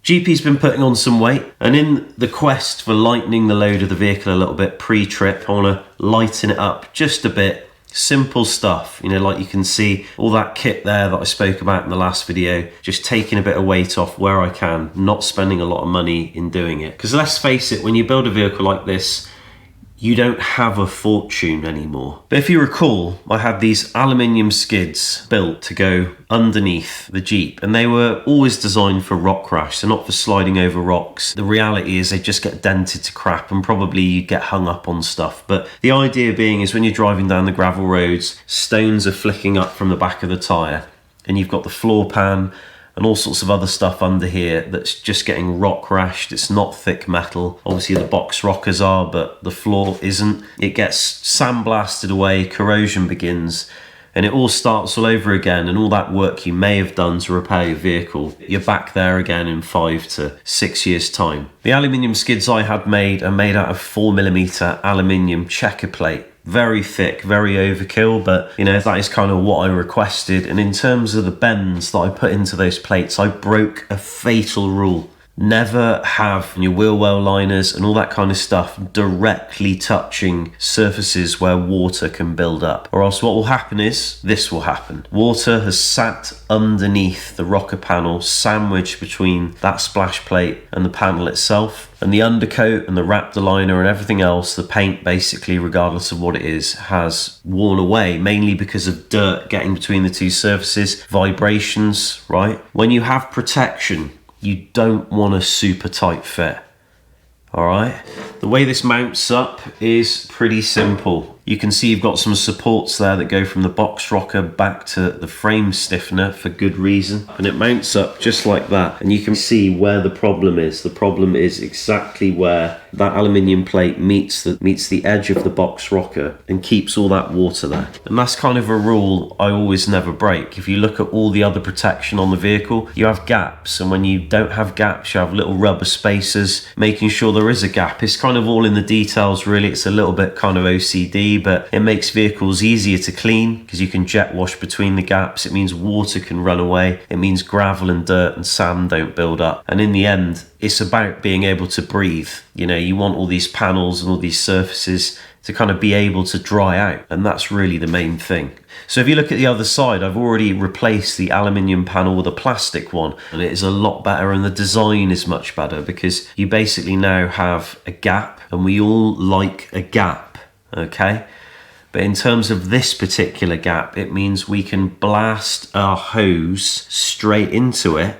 GP's been putting on some weight, and in the quest for lightening the load of the vehicle a little bit pre-trip, I want to lighten it up just a bit. Simple stuff, you know, like you can see all that kit there that I spoke about in the last video, just taking a bit of weight off where I can, not spending a lot of money in doing it. Because let's face it, when you build a vehicle like this, you don't have a fortune anymore. But if you recall, I had these aluminium skids built to go underneath the Jeep, and they were always designed for rock rash, so not for sliding over rocks. The reality is they just get dented to crap, and probably you get hung up on stuff. But the idea being is when you're driving down the gravel roads, stones are flicking up from the back of the tyre, and you've got the floor pan and all sorts of other stuff under here that's just getting rock rashed. It's not thick metal. Obviously the box rockers are, but the floor isn't. It gets sandblasted away, corrosion begins, and it all starts all over again, and all that work you may have done to repair your vehicle, you're back there again in 5 to 6 years time. The aluminium skids I had made are made out of 4mm aluminium checker plate. Very thick, very overkill, but you know, that is kind of what I requested. And in terms of the bends that I put into those plates, I broke a fatal rule. Never have your wheel well liners and all that kind of stuff directly touching surfaces where water can build up, or else what will happen is this will happen. Water has sat underneath the rocker panel, sandwiched between that splash plate and the panel itself, and the undercoat and the Raptor liner and everything else, the paint basically, regardless of what it is, has worn away, mainly because of dirt getting between the two surfaces, vibrations, right? When you have protection, you don't want a super tight fit, all right? The way this mounts up is pretty simple. You can see you've got some supports there that go from the box rocker back to the frame stiffener for good reason. And it mounts up just like that. And you can see where the problem is. The problem is exactly where that aluminium plate meets the edge of the box rocker and keeps all that water there. And that's kind of a rule I always never break. If you look at all the other protection on the vehicle, you have gaps. And when you don't have gaps, you have little rubber spacers, making sure there is a gap. It's kind of all in the details, really. It's a little bit kind of OCD, but it makes vehicles easier to clean because you can jet wash between the gaps. It means water can run away. It means gravel and dirt and sand don't build up. And in the end, it's about being able to breathe. You know, you want all these panels and all these surfaces to kind of be able to dry out, and that's really the main thing. So if you look at the other side, I've already replaced the aluminium panel with a plastic one, and it is a lot better, and the design is much better because you basically now have a gap, and we all like a gap, okay? But in terms of this particular gap, it means we can blast our hose straight into it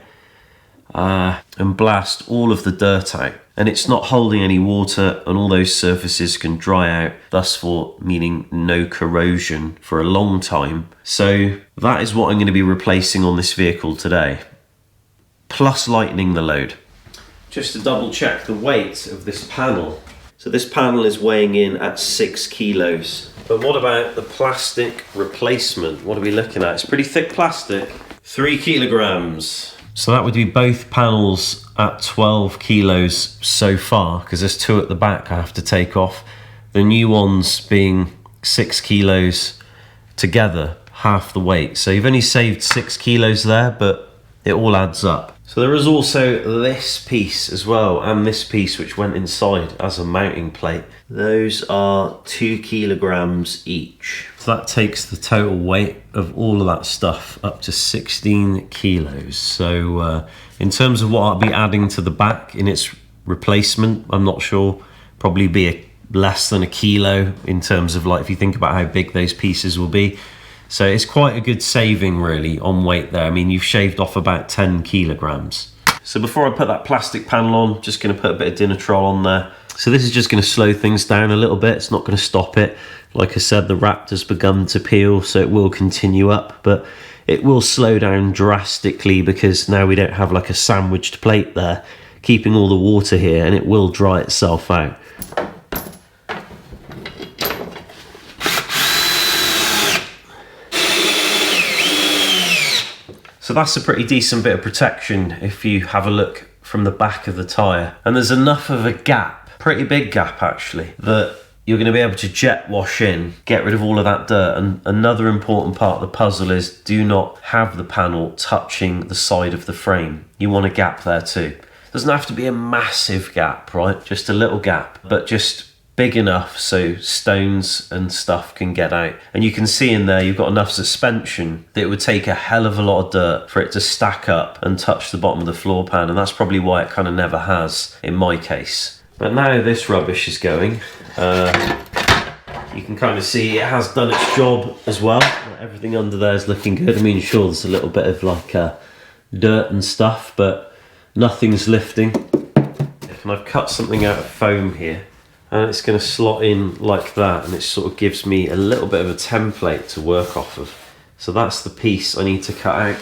and blast all of the dirt out. And it's not holding any water, and all those surfaces can dry out, thus for meaning no corrosion for a long time. So that is what I'm going to be replacing on this vehicle today, plus lightening the load. Just to double check the weight of this panel. So this panel is weighing in at 6 kilos. But what about the plastic replacement? What are we looking at? It's pretty thick plastic, 3 kilograms. So that would be both panels at 12 kilos so far, because there's 2 at the back I have to take off. The new ones being 6 kilos together, half the weight. So you've only saved 6 kilos there, but it all adds up. So there is also this piece as well, and this piece which went inside as a mounting plate. Those are 2 kilograms each. So that takes the total weight of all of that stuff up to 16 kilos. So in terms of what I'll be adding to the back in its replacement, I'm not sure, probably be less than 1 kilo in terms of, like, if you think about how big those pieces will be. So it's quite a good saving really on weight there. I mean, you've shaved off about 10 kilograms. So before I put that plastic panel on, just going to put a bit of Dinitrol on there. So this is just going to slow things down a little bit. It's not going to stop it. Like I said, the Raptor's begun to peel, so it will continue up, but it will slow down drastically because now we don't have like a sandwiched plate there, keeping all the water here, and it will dry itself out. So that's a pretty decent bit of protection if you have a look from the back of the tyre. And there's enough of a gap, pretty big gap actually, that you're going to be able to jet wash in, get rid of all of that dirt. And another important part of the puzzle is do not have the panel touching the side of the frame. You want a gap there too. Doesn't have to be a massive gap, right? Just a little gap, but just big enough so stones and stuff can get out. And you can see in there you've got enough suspension that it would take a hell of a lot of dirt for it to stack up and touch the bottom of the floor pan, and that's probably why it kind of never has in my case. But now this rubbish is going, you can kind of see it has done its job as well. Everything under there is looking good. I mean, sure, there's a little bit of like dirt and stuff, but nothing's lifting. And I've cut something out of foam here, and it's going to slot in like that, and it sort of gives me a little bit of a template to work off of. So that's the piece I need to cut out.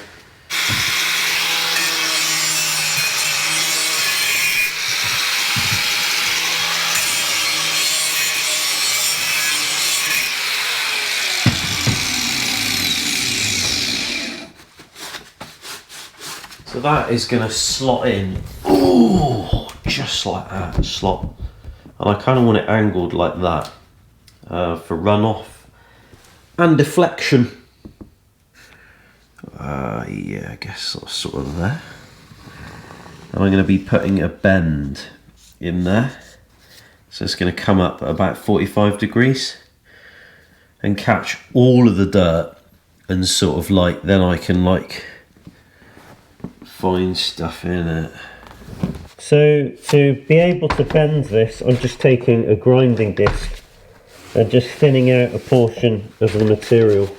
So that is going to slot in, ooh, just like that, slot. And I kind of want it angled like that for runoff and deflection. Yeah, I guess sort of there. And I'm going to be putting a bend in there. So it's going to come up at about 45 degrees and catch all of the dirt, and sort of like, then I can like find stuff in it. So to be able to bend this, I'm just taking a grinding disc and just thinning out a portion of the material.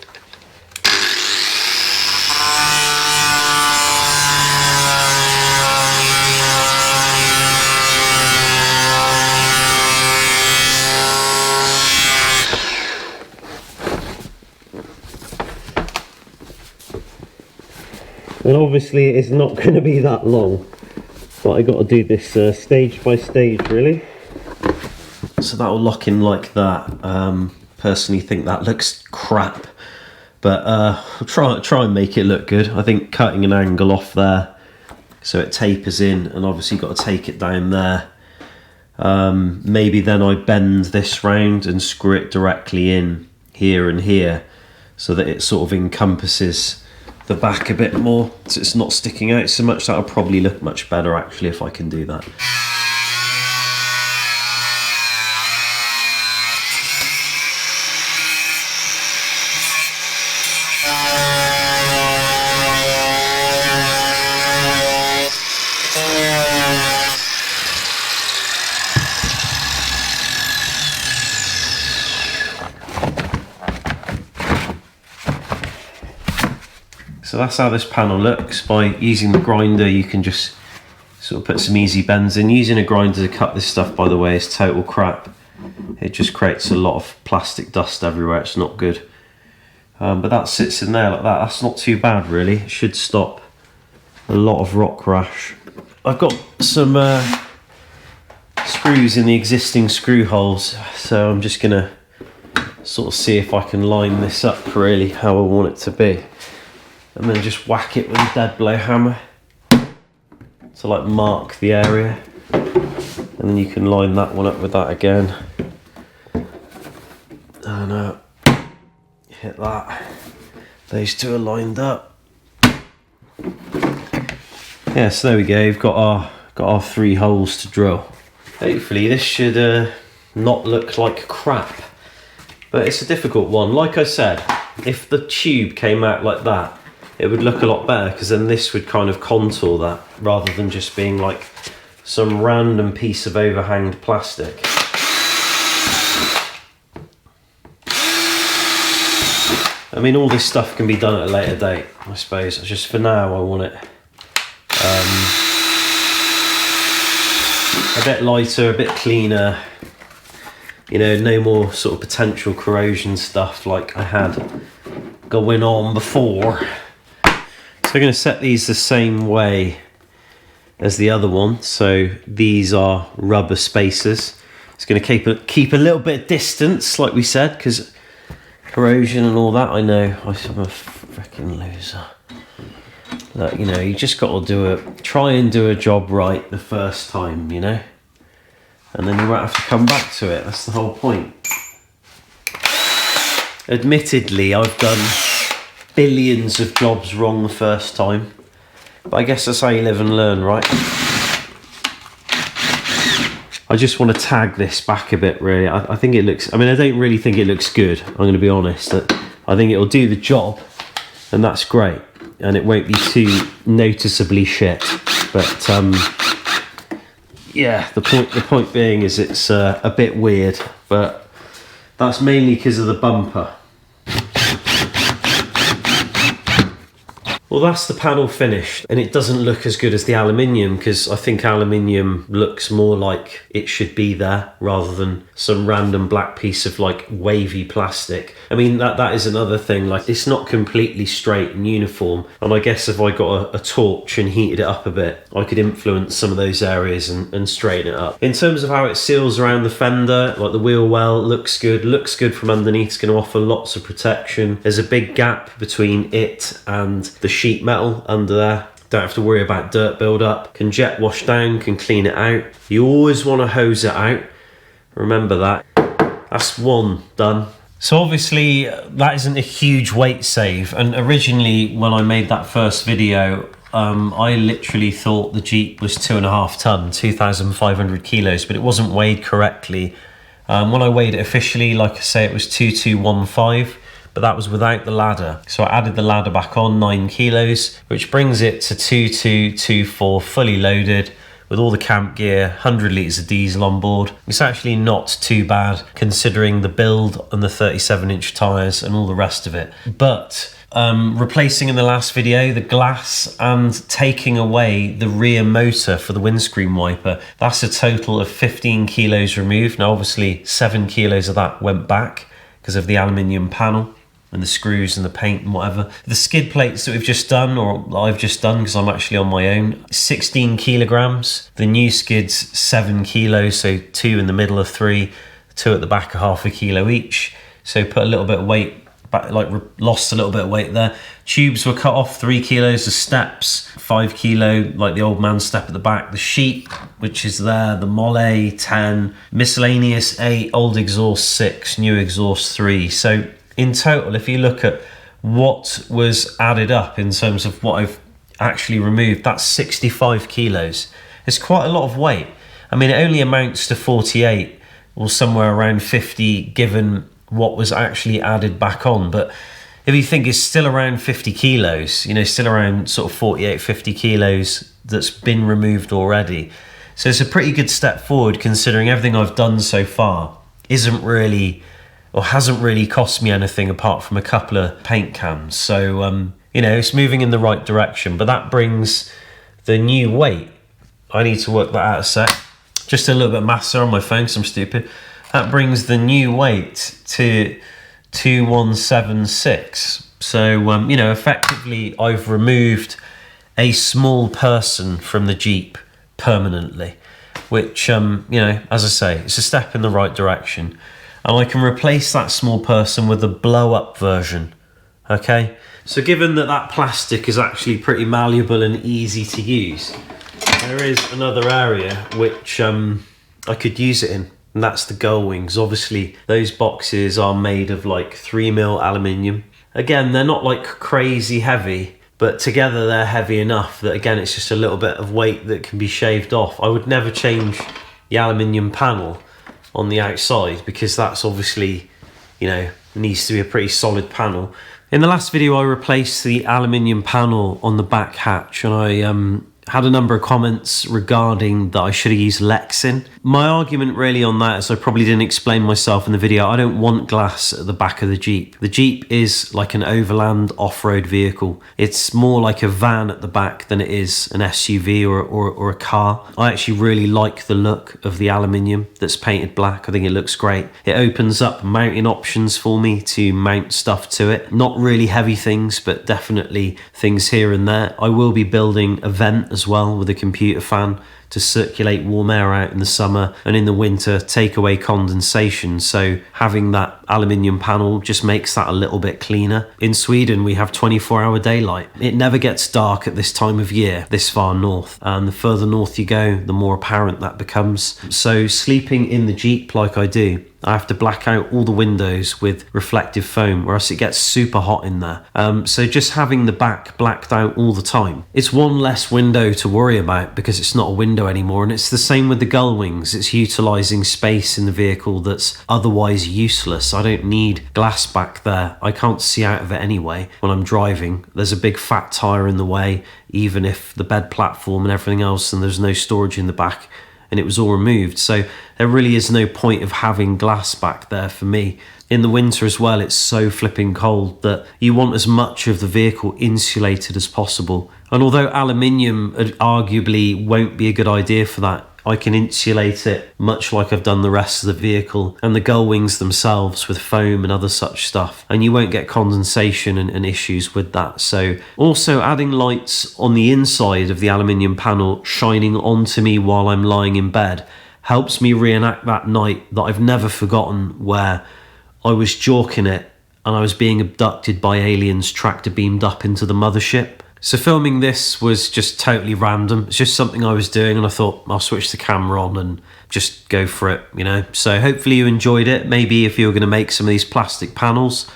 And obviously it's not going to be that long, but I got to do this stage by stage, really. So that will lock in like that. Personally think that looks crap, but I'll try and make it look good. I think cutting an angle off there so it tapers in, and obviously got to take it down there. Maybe then I bend this round and screw it directly in here and here, so that it sort of encompasses the back a bit more, so it's not sticking out so much. That'll probably look much better actually if I can do that. So that's how this panel looks. By using the grinder you can just sort of put some easy bends in. Using a grinder to cut this stuff, by the way, is total crap. It just creates a lot of plastic dust everywhere. It's not good. But that sits in there like that. That's not too bad really. It should stop a lot of rock rash. I've got some screws in the existing screw holes, so I'm just gonna sort of see if I can line this up really how I want it to be, and then just whack it with a dead blow hammer to like mark the area, and then you can line that one up with that again, and hit that. Those two are lined up. Yeah, so there we go. You've got our 3 holes to drill. Hopefully this should not look like crap, but it's a difficult one. Like I said, if the tube came out like that, it would look a lot better, because then this would kind of contour that rather than just being like some random piece of overhanged plastic. I mean, all this stuff can be done at a later date, I suppose. Just for now I want it a bit lighter, a bit cleaner, you know, no more sort of potential corrosion stuff like I had going on before. So we're going to set these the same way as the other one. So these are rubber spacers. It's going to keep a little bit of distance, like we said, because corrosion and all that. I know I'm a freaking loser. Look, you know, you just got to try and do a job right the first time, you know, and then you won't have to come back to it. That's the whole point. Admittedly, I've done billions of jobs wrong the first time, but I guess that's how you live and learn, right? I just want to tag this back a bit, really. I think it looks, I mean, I don't really think it looks good, I'm going to be honest. I think it'll do the job, and that's great. And it won't be too noticeably shit. But, yeah, the point being is it's a bit weird, but that's mainly because of the bumper. Well, that's the panel finished, and it doesn't look as good as the aluminium, because I think aluminium looks more like it should be there rather than some random black piece of like wavy plastic. I mean, that is another thing, like it's not completely straight and uniform, and I guess if I got a torch and heated it up a bit, I could influence some of those areas and straighten it up. In terms of how it seals around the fender, like the wheel well, looks good from underneath. It's going to offer lots of protection. There's a big gap between it and the sheet metal under there. Don't have to worry about dirt build up. Can jet wash down, can clean it out. You always want to hose it out. Remember that. That's one done. So obviously that isn't a huge weight save, and originally when I made that first video, I literally thought the Jeep was 2.5 ton, 2,500 kilos, but it wasn't weighed correctly. When I weighed it officially, like I say, it was 2215. But that was without the ladder. So I added the ladder back on, 9 kilos, which brings it to 2224 fully loaded with all the camp gear, 100 litres of diesel on board. It's actually not too bad considering the build and the 37-inch tyres and all the rest of it. But replacing in the last video the glass and taking away the rear motor for the windscreen wiper, that's a total of 15 kilos removed. Now obviously 7 kilos of that went back because of the aluminium panel and the screws and the paint and whatever. The skid plates that we've just done, or I've just done because I'm actually on my own, 16 kilograms. The new skids, 7 kilos, so 2 in the middle of 3, 2 at the back of 0.5 kilo each. So put a little bit of weight back, like lost a little bit of weight there. Tubes were cut off, 3 kilos. The steps, 5 kilo, like the old man step at the back. The sheet, which is there, the molle, 10, miscellaneous 8, old exhaust 6, new exhaust 3. So in total, if you look at what was added up in terms of what I've actually removed, that's 65 kilos. It's quite a lot of weight. I mean, it only amounts to 48 or somewhere around 50 given what was actually added back on. But if you think it's still around 50 kilos, you know, still around sort of 48, 50 kilos that's been removed already. So it's a pretty good step forward considering everything I've done so far isn't really, or hasn't really cost me anything apart from a couple of paint cans. So, you know, it's moving in the right direction, but that brings the new weight. I need to work that out a sec. Just a little bit of maths on my phone, because I'm stupid. That brings the new weight to 2176. So, you know, effectively I've removed a small person from the Jeep permanently, which, you know, as I say, it's a step in the right direction. And I can replace that small person with a blow-up version, okay? So given that that plastic is actually pretty malleable and easy to use, there is another area which I could use it in, and that's the gull wings. Obviously, those boxes are made of like 3mm aluminium. Again, they're not like crazy heavy, but together they're heavy enough that, again, it's just a little bit of weight that can be shaved off. I would never change the aluminium panel on the outside because that's obviously, you know, needs to be a pretty solid panel. In the last video I replaced the aluminium panel on the back hatch, and I had a number of comments regarding that I should have used Lexin. My argument really on that is I probably didn't explain myself in the video. I don't want glass at the back of the Jeep. The Jeep is like an overland off-road vehicle. It's more like a van at the back than it is an SUV or a car. I actually really like the look of the aluminium that's painted black. I think it looks great. It opens up mounting options for me to mount stuff to it. Not really heavy things, but definitely things here and there. I will be building a vent as well with a computer fan to circulate warm air out in the summer, and in the winter take away condensation. So having that aluminium panel just makes that a little bit cleaner. In Sweden, we have 24-hour daylight. It never gets dark at this time of year, this far north. And the further north you go, the more apparent that becomes. So sleeping in the Jeep like I do, I have to black out all the windows with reflective foam, or else it gets super hot in there. So just having the back blacked out all the time, it's one less window to worry about because it's not a window anymore. And it's the same with the gull wings. It's utilising space in the vehicle that's otherwise useless. I don't need glass back there. I can't see out of it anyway when I'm driving. There's a big fat tyre in the way, even if the bed platform and everything else, and there's no storage in the back, and it was all removed. So there really is no point of having glass back there for me. In the winter as well, it's so flipping cold that you want as much of the vehicle insulated as possible. And although aluminium arguably won't be a good idea for that, I can insulate it much like I've done the rest of the vehicle and the gull wings themselves with foam and other such stuff, and you won't get condensation and issues with that. So also adding lights on the inside of the aluminium panel shining onto me while I'm lying in bed helps me reenact that night that I've never forgotten, where I was jorking it and I was being abducted by aliens tractor beamed up into the mothership. So filming this was just totally random. It's just something I was doing and I thought I'll switch the camera on and just go for it, you know. So hopefully you enjoyed it. Maybe if you're going to make some of these plastic panels,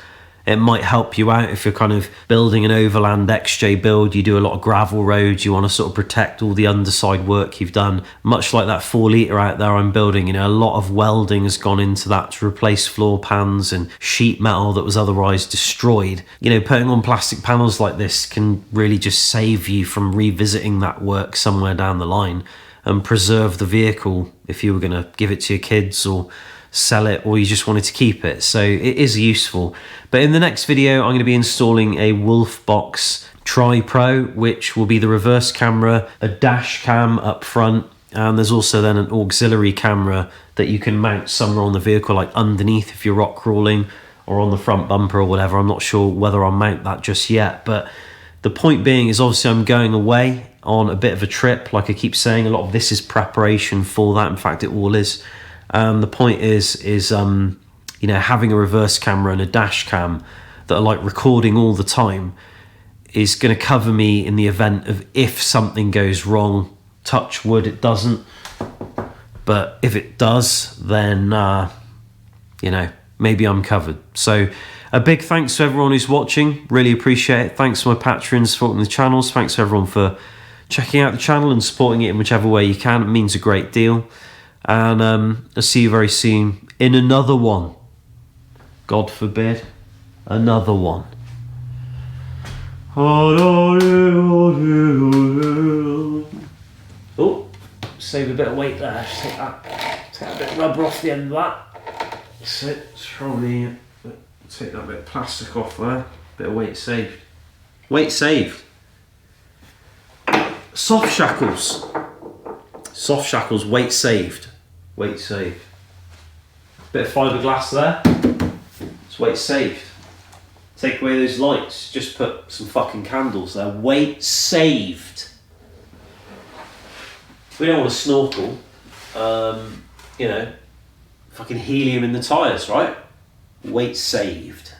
it might help you out if you're kind of building an overland XJ build. You do a lot of gravel roads, you want to sort of protect all the underside work you've done. Much like that 4 litre out there I'm building, you know, a lot of welding has gone into that to replace floor pans and sheet metal that was otherwise destroyed. You know, putting on plastic panels like this can really just save you from revisiting that work somewhere down the line and preserve the vehicle if you were going to give it to your kids or sell it, or you just wanted to keep it. So it is useful. But in the next video, I'm going to be installing a Wolfbox Tri-Pro, which will be the reverse camera, a dash cam up front, and there's also then an auxiliary camera that you can mount somewhere on the vehicle, like underneath if you're rock crawling, or on the front bumper or whatever. I'm not sure whether I'll mount that just yet, but the point being is obviously I'm going away on a bit of a trip. Like I keep saying, a lot of this is preparation for that. In fact, it all is. The point is you know, having a reverse camera and a dash cam that are like recording all the time is going to cover me in the event of if something goes wrong. Touch wood, it doesn't. But if it does, then, you know, maybe I'm covered. So a big thanks to everyone who's watching. Really appreciate it. Thanks to my patrons supporting the channels. Thanks to everyone for checking out the channel and supporting it in whichever way you can. It means a great deal. And I'll see you very soon in another one. God forbid, another one. Oh, save a bit of weight there. Just take a bit of rubber off the end of that. So it's probably take that bit of plastic off there. Bit of weight saved. Weight saved. Soft shackles. Soft shackles, weight saved. Weight saved. Bit of fiberglass there. It's weight saved. Take away those lights, just put some fucking candles there. Weight saved. We don't want to snorkel. You know, fucking helium in the tyres, right? Weight saved.